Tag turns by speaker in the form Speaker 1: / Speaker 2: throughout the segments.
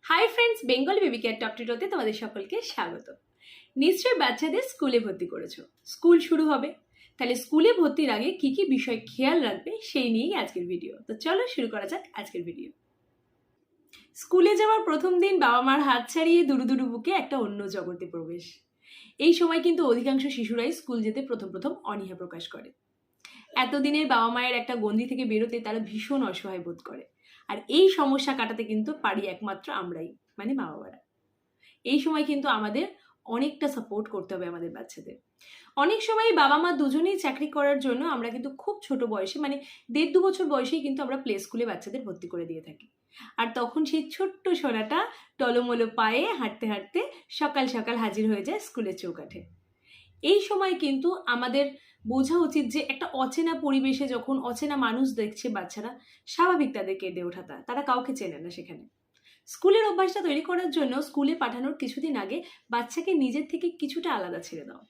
Speaker 1: High friends, Bengali baby care top টিটোতে তোমাদের সকলকে স্বাগত। নিশ্চয়ই বাচ্চাদের স্কুলে ভর্তি করেছো, স্কুল শুরু হবে, তাহলে স্কুলে ভর্তির আগে কি কি বিষয় খেয়াল রাখবে সেই নিয়েই আজকের ভিডিও। তো চলো শুরু করা যাক আজকের ভিডিও। স্কুলে যাওয়ার প্রথম দিন বাবা মার হাত ছাড়িয়ে দুরু দুরু বুকে একটা অন্য জগতে প্রবেশ। এই সময় কিন্তু অধিকাংশ শিশুরাই স্কুল যেতে প্রথম প্রথম অনীহা প্রকাশ করে। এতদিনের বাবা মায়ের একটা গণ্ডি থেকে বেরোতে তারা ভীষণ অসহায় বোধ করে। আর এই সমস্যা কাটাতে কিন্তু পারি একমাত্র আমরাই, মানে মা বাবারা। এই সময় কিন্তু আমাদের অনেকটা সাপোর্ট করতে হবে আমাদের বাচ্চাদের। অনেক সময় বাবা মা দুজনেই চাকরি করার জন্য আমরা কিন্তু খুব ছোট বয়সে, মানে 1.5-2 বছর বয়সেই কিন্তু আমরা প্লে স্কুলে বাচ্চাদের ভর্তি করে দিয়ে থাকি। আর তখন সেই ছোট্ট সোনাটা টলমলো পায়ে হাঁটতে হাঁটতে সকাল সকাল হাজির হয়ে যায় স্কুলের চৌকাঠে। এই সময় কিন্তু আমাদের বোঝা উচিত যে একটা অচেনা পরিবেশে যখন অচেনা মানুষ দেখছে বাচ্চারা, স্বাভাবিক তাদের কেঁদে ওঠাটা, তারা কাউকে চেনে না সেখানে। স্কুলের অভ্যাসটা তৈরি করার জন্য স্কুলে পাঠানোর কিছুদিন আগে বাচ্চাকে নিজের থেকে কিছুটা আলাদা ছেড়ে দাও।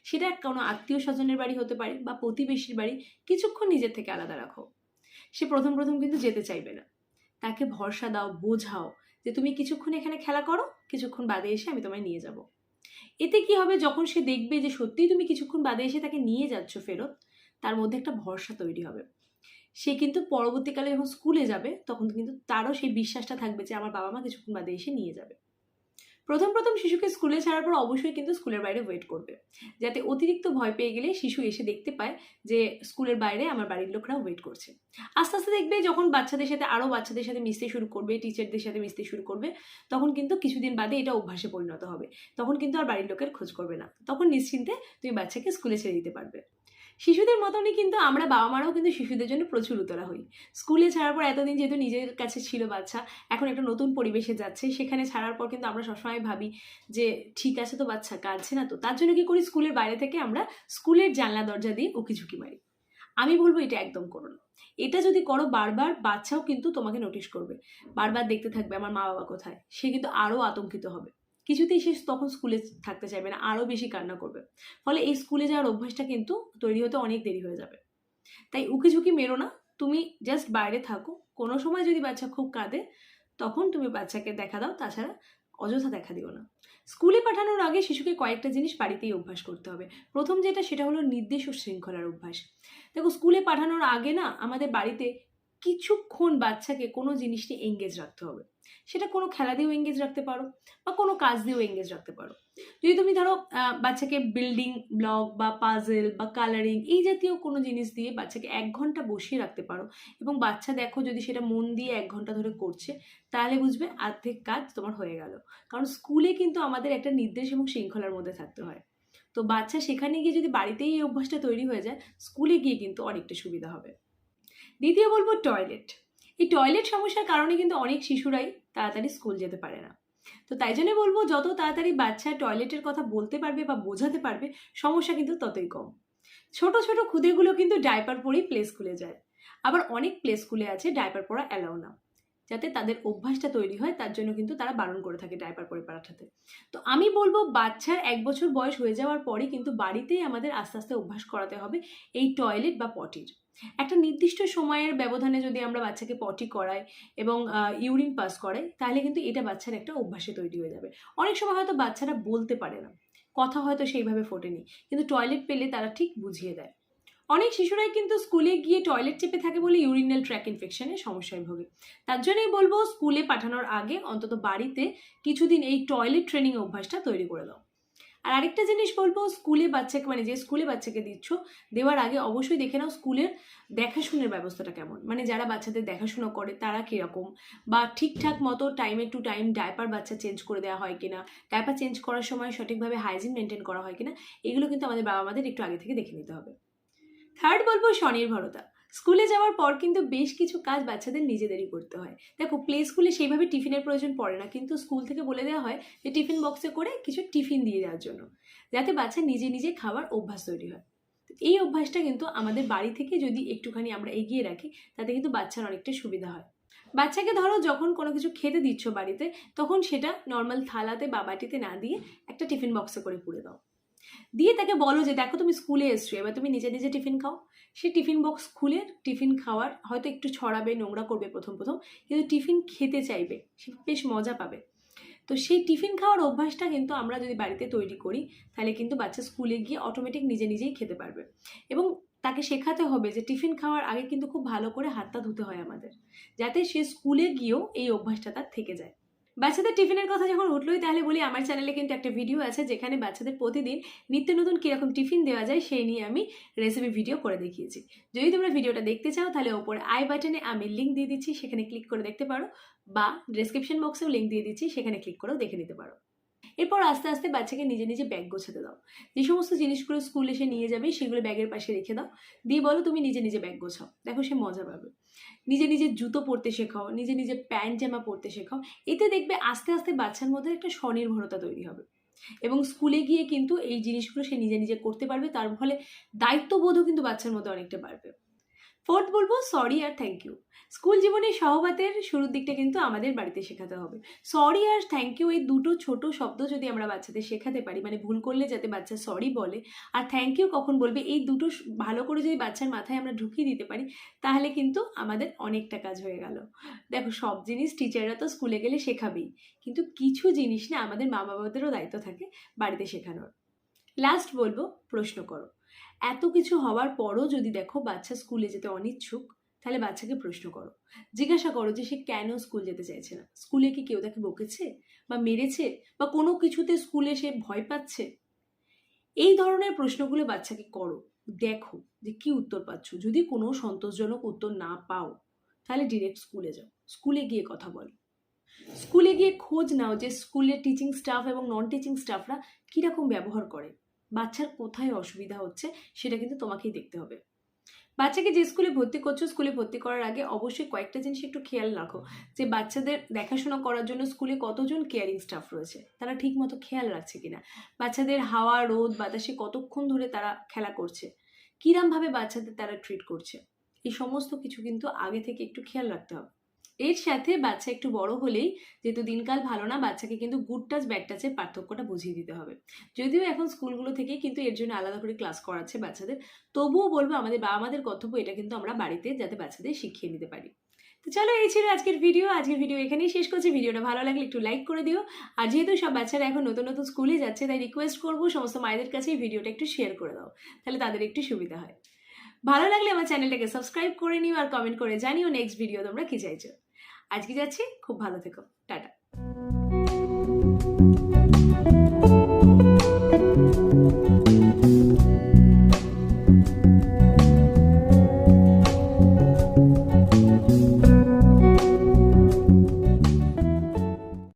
Speaker 1: সেটা কোনো আত্মীয় স্বজনের বাড়ি হতে পারে বা প্রতিবেশীর বাড়ি, কিছুক্ষণ নিজের থেকে আলাদা রাখো। সে প্রথম প্রথম কিন্তু যেতে চাইবে না। তাকে ভরসা দাও, বোঝাও যে তুমি কিছুক্ষণ এখানে খেলা করো, কিছুক্ষণ বাদে এসে আমি তোমায় নিয়ে যাব। এতে কি হবে, যখন সে দেখবে যে সত্যিই তুমি কিছুক্ষণ বাদে এসে তাকে নিয়ে যাচ্ছ ফেরত, তার মধ্যে একটা ভরসা তৈরি হবে। সে কিন্তু পরবর্তীকালে যখন স্কুলে যাবে তখন কিন্তু তারও সেই বিশ্বাসটা থাকবে যে আমার বাবা মা কিছুক্ষণ বাদে এসে নিয়ে যাবে। প্রথম প্রথম শিশুকে স্কুলে ছাড়ার পর অবশ্যই কিন্তু স্কুলের বাইরে ওয়েট করবে, যাতে অতিরিক্ত ভয় পেয়ে গেলে শিশু এসে দেখতে পায় যে স্কুলের বাইরে আমার বাড়ির লোকরা ওয়েট করছে। আস্তে আস্তে দেখবে যখন বাচ্চাদের সাথে আরও বাচ্চাদের সাথে মিশতে শুরু করবে, টিচারদের সাথে মিশতে শুরু করবে, তখন কিন্তু কিছুদিন বাদে এটা অভ্যাসে পরিণত হবে। তখন কিন্তু আর বাড়ির লোকের খোঁজ করবে না, তখন নিশ্চিন্তে তুমি বাচ্চাকে স্কুলে ছেড়ে দিতে পারবে। শিশুদের মতনই কিন্তু আমরা বাবা মারাও কিন্তু শিশুদের জন্য প্রচুর উতলা হই। স্কুলে ছাড়ার পর এতদিন যেহেতু নিজের কাছে ছিল বাচ্চা, এখন একটা নতুন পরিবেশে যাচ্ছে, সেখানে ছাড়ার পর কিন্তু আমরা সবসময় ভাবি যে ঠিক আছে তো, বাচ্চা কাঁদছে না তো, তার জন্য কি করি, স্কুলের বাইরে থেকে আমরা স্কুলের জানলা দরজা দিয়ে উকিঝুঁকি মারি। আমি বলবো এটা একদম করো না। এটা যদি করো বারবার, বাচ্চাও কিন্তু তোমাকে নোটিশ করবে, বারবার দেখতে থাকবে আমার মা বাবা কোথায়। সে কিন্তু আরও আতঙ্কিত হবে, কিছুতেই সে তখন স্কুলে থাকতে চাইবে না, আরও বেশি কান্না করবে। ফলে এই স্কুলে যাওয়ার অভ্যাসটা কিন্তু তৈরি হতে অনেক দেরি হয়ে যাবে। তাই উকিঝুঁকি মেরো না, তুমি জাস্ট বাইরে থাকো। কোনো সময় যদি বাচ্চা খুব কাঁদে তখন তুমি বাচ্চাকে দেখা দাও, তাছাড়া অযথা দেখা দিও না। স্কুলে পাঠানোর আগে শিশুকে কয়েকটা জিনিস বাড়িতেই অভ্যাস করতে হবে। প্রথম যেটা, সেটা হলো নির্দেশ ও শৃঙ্খলার অভ্যাস। দেখো, স্কুলে পাঠানোর আগে না আমাদের বাড়িতে কিছুক্ষণ বাচ্চাকে কোনো জিনিস নিয়ে এঙ্গেজ রাখতে হবে। সেটা কোনো খেলা দিয়েও এঙ্গেজ রাখতে পারো বা কোনো কাজ দিয়েও এঙ্গেজ রাখতে পারো। যদি তুমি ধরো বাচ্চাকে বিল্ডিং ব্লক বা পাজেল বা কালারিং এই জাতীয় কোনো জিনিস দিয়ে বাচ্চাকে 1 ঘন্টা বসিয়ে রাখতে পারো, এবং বাচ্চা দেখো যদি সেটা মন দিয়ে 1 ঘন্টা ধরে করছে, তাহলে বুঝবে অর্ধেক কাজ তোমার হয়ে গেল। কারণ স্কুলে কিন্তু আমাদের একটা নির্দেশ এবং শৃঙ্খলার মধ্যে থাকতে হয়। তো বাচ্চা সেখানে গিয়ে যদি বাড়িতেই এই অভ্যাসটা তৈরি হয়ে যায়, স্কুলে গিয়ে কিন্তু অনেকটা সুবিধা হবে। দ্বিতীয় বলবো টয়লেট। এই টয়লেট সমস্যার কারণে কিন্তু অনেক শিশুরাই তাড়াতাড়ি স্কুল যেতে পারে না। তো তাই জন্য বলবো, যত তাড়াতাড়ি বাচ্চা টয়লেটের কথা বলতে পারবে বা বোঝাতে পারবে, সমস্যা কিন্তু ততই কম। ছোট ছোট খুদেগুলো কিন্তু ডাইপার পরেই প্লে স্কুলে যায়। আবার অনেক প্লে স্কুলে আছে ডাইপার পরা অ্যালাউ না, যাতে তাদের অভ্যাসটা তৈরি হয়, তার জন্য কিন্তু তারা বারণ করে থাকে ডাইপার পরে পাঠাতে। তো আমি বলবো বাচ্চার 1 বছর বয়স হয়ে যাওয়ার পরই কিন্তু বাড়িতেই আমাদের আস্তে আস্তে অভ্যাস করাতে হবে এই টয়লেট বা পটির। একটা নির্দিষ্ট সময়ের ব্যবধানে যদি আমরা বাচ্চাকে পটি করাই এবং ইউরিন পাস করাই, তাহলে কিন্তু এটা বাচ্চার একটা অভ্যাসে তৈরি হয়ে যাবে। অনেক সময় হয়তো বাচ্চারা বলতে পারে না, কথা হয়তো সেইভাবে ফোটেনি, কিন্তু টয়লেট পেলে তারা ঠিক বুঝিয়ে দেয়। অনেক শিশুরাই কিন্তু স্কুলে গিয়ে টয়লেট চেপে থাকে বলে ইউরিনাল ট্র্যাক ইনফেকশনের সমস্যায় ভোগে। তার জন্যই বলবো স্কুলে পাঠানোর আগে অন্তত বাড়িতে কিছুদিন এই টয়লেট ট্রেনিং অভ্যাসটা তৈরি করে দাও। আর আরেকটা জিনিস বলবো, স্কুলে বাচ্চাকে, মানে যে স্কুলে বাচ্চাকে দিচ্ছ, দেওয়ার আগে অবশ্যই দেখে নাও স্কুলের দেখাশোনার ব্যবস্থাটা কেমন, মানে যারা বাচ্চাদের দেখাশোনা করে তারা কীরকম, বা ঠিকঠাক মতো টাইমে টু টাইম ডাইপার বাচ্চা চেঞ্জ করে দেওয়া হয় কিনা, ডাইপার চেঞ্জ করার সময় সঠিকভাবে হাইজিন মেনটেন করা হয় কিনা, এগুলো কিন্তু আমাদের বাবা মাদের একটু আগে থেকে দেখে নিতে হবে। থার্ড বলবো স্বনির্ভরতা। স্কুলে যাওয়ার পর কিন্তু বেশ কিছু কাজ বাচ্চাদের নিজেদেরই করতে হয়। দেখো, প্লে স্কুলে সেইভাবে টিফিনের প্রয়োজন পড়ে না, কিন্তু স্কুল থেকে বলে দেওয়া হয় যে টিফিন বক্সে করে কিছু টিফিন দিয়ে দেওয়ার জন্য, যাতে বাচ্চা নিজে নিজে খাওয়ার অভ্যাস তৈরি হয়। এই অভ্যাসটা কিন্তু আমাদের বাড়ি থেকে যদি একটুখানি আমরা এগিয়ে রাখি, তাতে কিন্তু বাচ্চার অনেকটা সুবিধা হয়। বাচ্চাকে ধরো যখন কোনো কিছু খেতে দিচ্ছ বাড়িতে, তখন সেটা নর্মাল থালাতে বা বাটিতে না দিয়ে একটা টিফিন বক্সে করে পুরে দাও। দিয়ে তাকে বলো যে দেখো তুমি স্কুলে এসছো, এবার তুমি নিজে নিজে টিফিন খাও। সে টিফিন বক্স খুলে টিফিন খাওয়ার হয়তো একটু ছড়াবে, নোংরা করবে প্রথম প্রথম, কিন্তু টিফিন খেতে চাইবে, সে বেশ মজা পাবে। তো সেই টিফিন খাওয়ার অভ্যাসটা কিন্তু আমরা যদি বাড়িতে তৈরি করি, তাহলে কিন্তু বাচ্চা স্কুলে গিয়ে অটোমেটিক নিজে নিজেই খেতে পারবে। এবং তাকে শেখাতে হবে যে টিফিন খাওয়ার আগে কিন্তু খুব ভালো করে হাতটা ধুতে হয় আমাদের, যাতে সে স্কুলে গিয়েও এই অভ্যাসটা তার থেকে যায়। বাচ্চাদের টিফিনের কথা যখন উঠলোই, তাহলে বলি আমার চ্যানেলে কিন্তু একটা ভিডিও আছে যেখানে বাচ্চাদের প্রতিদিন নিত্য নতুন কীরকম টিফিন দেওয়া যায় সেই নিয়ে আমি রেসিপি ভিডিও করে দেখিয়েছি। যদি তোমরা ভিডিওটা দেখতে চাও তাহলে ওপরে আই বাটনে আমি লিঙ্ক দিয়ে দিচ্ছি, সেখানে ক্লিক করে দেখতে পারো, বা ডেসক্রিপশন বক্সেও লিঙ্ক দিয়ে দিচ্ছি, সেখানে ক্লিক করেও দেখে নিতে পারো। এরপর আস্তে আস্তে বাচ্চাকে নিজে নিজে ব্যাগ গোছাতে দাও। যে সমস্ত জিনিসগুলো স্কুলে এসে নিয়ে যাবে সেগুলো ব্যাগের পাশে রেখে দাও, দিয়ে বলো তুমি নিজে নিজে ব্যাগ গোছাও। দেখো সে মজা পাবে। নিজে নিজে জুতো পরতে শেখাও, নিজে নিজে প্যান্ট জামা পরতে শেখাও। এতে দেখবে আস্তে আস্তে বাচ্চার মধ্যে একটা স্বনির্ভরতা তৈরি হবে, এবং স্কুলে গিয়ে কিন্তু এই জিনিসগুলো সে নিজে নিজে করতে পারবে। তার ফলে দায়িত্ববোধও কিন্তু বাচ্চার মধ্যে অনেকটা বাড়বে। ফোর্থ বলবো সরি আর থ্যাংক ইউ। স্কুল জীবনে সহপাঠের শুরুর দিকটা কিন্তু আমাদের বাড়িতে শেখাতে হবে। সরি আর থ্যাংক ইউ এই দুটো ছোট শব্দ যদি আমরা বাচ্চাদের শেখাতে পারি, মানে ভুল করলে যাতে বাচ্চা সরি বলে আর থ্যাংক ইউ কখন বলবে, এই দুটো ভালো করে যদি বাচ্চার মাথায় আমরা ঢুকিয়ে দিতে পারি, তাহলে কিন্তু আমাদের অনেকটা কাজ হয়ে গেল। দেখো সব জিনিস টিচাররা তো স্কুলে গেলে শেখাবেই, কিন্তু কিছু জিনিস না আমাদের মা বাবাদেরও দায়িত্ব থাকে বাড়িতে শেখানোর। লাস্ট বলবো প্রশ্ন করো। এত কিছু হওয়ার পরও যদি দেখো বাচ্চা স্কুলে যেতে অনিচ্ছুক, তাহলে বাচ্চাকে প্রশ্ন করো, জিজ্ঞাসা করো যে সে কেন স্কুল যেতে চাইছে না। স্কুলে কি কেউ তাকে বকেছে বা মেরেছে, বা কোনো কিছুতে স্কুলে সে ভয় পাচ্ছে? এই ধরনের প্রশ্নগুলো বাচ্চাকে করো, দেখো যে কি উত্তর পাচ্ছ। যদি কোনো সন্তোষজনক উত্তর না পাও, তাহলে ডিরেক্ট স্কুলে যাও, স্কুলে গিয়ে কথা বলো। স্কুলে গিয়ে খোঁজ নাও যে স্কুলের টিচিং স্টাফ এবং নন টিচিং স্টাফরা কীরকম ব্যবহার করে, বাচ্চার কোথায় অসুবিধা হচ্ছে সেটা কিন্তু তোমাকেই দেখতে হবে। বাচ্চাকে যে স্কুলে ভর্তি করছো, স্কুলে ভর্তি করার আগে অবশ্যই কয়েকটা জিনিস একটু খেয়াল রাখো, যে বাচ্চাদের দেখাশোনা করার জন্য স্কুলে কতজন কেয়ারিং স্টাফ রয়েছে, তারা ঠিক মতো খেয়াল রাখছে কিনা, বাচ্চাদের হাওয়া রোদ বাতাসে কতক্ষণ ধরে তারা খেলা করছে, কিরমভাবে বাচ্চাদের তারা ট্রিট করছে, এই সমস্ত কিছু কিন্তু আগে থেকে একটু খেয়াল রাখতে হবে। এর সাথে বাচ্চা একটু বড় হলেই, যেহেতু দিনকাল ভালো না, বাচ্চাকে কিন্তু গুড টাচ ব্যাড টাচের পার্থক্যটা বুঝিয়ে দিতে হবে। যদিও এখন স্কুলগুলো থেকে কিন্তু এর জন্য আলাদা করে ক্লাস করাচ্ছে বাচ্চাদের, তবুও বলবো আমাদের বাবা মাদের কর্তব্য এটা কিন্তু আমরা বাড়িতে যাতে বাচ্চাদের শিখিয়ে নিতে পারি। তো চলো, এই ছিল আজকের ভিডিও এখানেই শেষ করছি। ভিডিওটা ভালো লাগলে একটু লাইক করে দিও। আর যেহেতু সব বাচ্চারা এখন নতুন নতুন স্কুলে যাচ্ছে, তাই রিকোয়েস্ট করবো সমস্ত মায়েদের কাছে এই ভিডিওটা একটু শেয়ার করে দাও, তাহলে তাদের একটু সুবিধা হয়। ভালো লাগলে আমার চ্যানেলটাকে সাবস্ক্রাইব করে নিও আর কমেন্ট করে জানিও নেক্সট ভিডিও তোমরা কি চাইছো। আজকে যাচ্ছি, খুব ভালো থেকো।